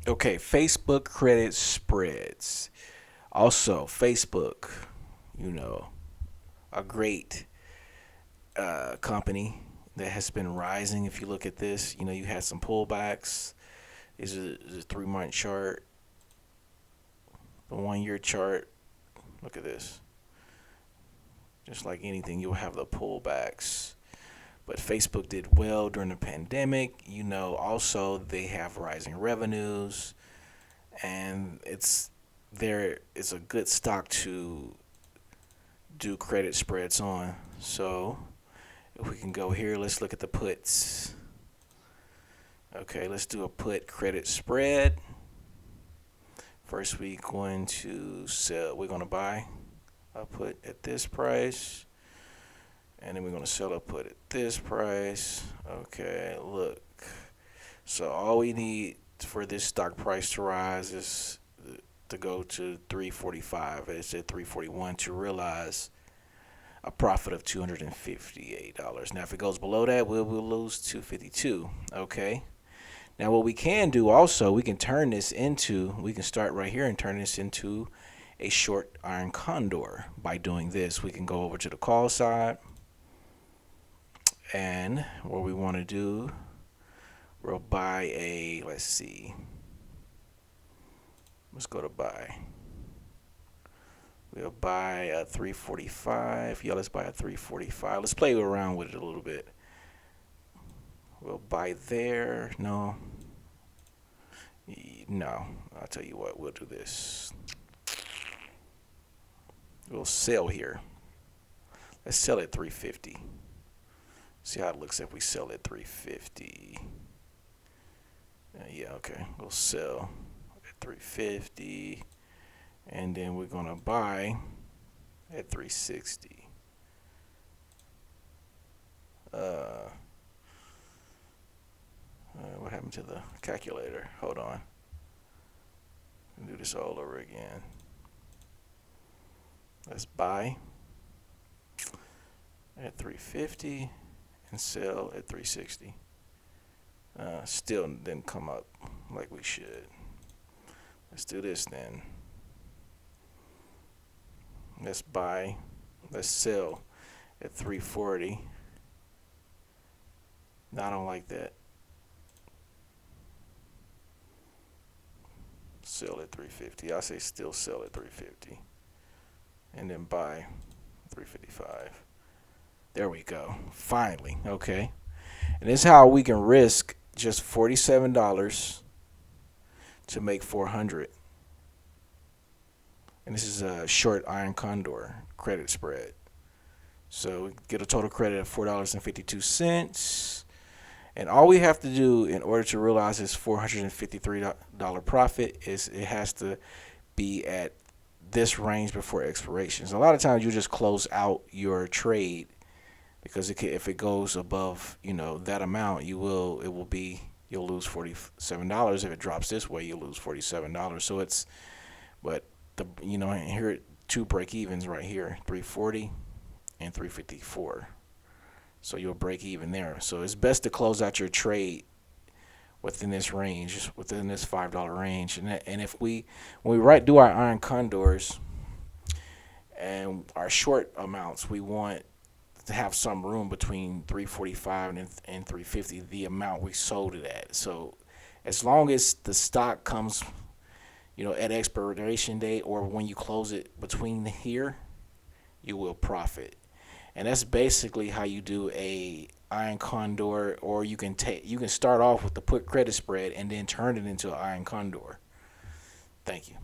Okay, Facebook credit spreads. Also, Facebook, you know, a great company that has been rising. If you look at this, you had some pullbacks. Is a 3 month chart, the 1 year chart. Look at this. Just like anything, you'll have the pullbacks. But Facebook did well during the pandemic. Also they have rising revenues, and it's a good stock to do credit spreads on. So if we can go here, let's look at the puts. Okay, let's do a put credit spread. First, we're going to sell. We're going to buy a put at this price, and then we're going to sell a put at this price. Okay, look. So all we need for this stock price to rise is to go to 345. It's at 341 to realize a profit of $258. Now, if it goes below that, we'll lose 252. Okay. Now, what we can do also, we can start right here and turn this into a short iron condor. By doing this, we can go over to the call side, and what we want to do, we'll buy let's see, let's go to buy. We'll buy a 345. Yeah, let's buy a 345. Let's play around with it a little bit. We'll buy there. No. No. I'll tell you what. We'll do this. We'll sell here. Let's sell at 350. See how it looks if we sell at 350. Yeah, okay. We'll sell at 350. And then we're going to buy at 360. What happened to the calculator? Hold on. We'll do this all over again. Let's buy at 350 and sell at 360. Still didn't come up like we should. Let's do this then. Let's buy. Let's sell at 340. No, I don't like that. Sell at 350. I say still sell at 350. And then buy 355. There we go. Finally. Okay. And this is how we can risk just $47 to make 400. And this is a short iron condor credit spread. So we get a total credit of $4.52. And all we have to do in order to realize this $453 profit is it has to be at this range before expiration. So a lot of times you just close out your trade because if it goes above that amount, you'll lose $47. If it drops this way, you'll lose $47. So but here two break evens right here, 340 and 354. So you'll break even there. So it's best to close out your trade within this range, within this $5 range. And if when we do our iron condors and our short amounts, we want to have some room between 345 and 350, the amount we sold it at. So as long as the stock comes, at expiration date or when you close it between here, you will profit. And that's basically how you do a iron condor, or you can start off with the put credit spread and then turn it into an iron condor. Thank you.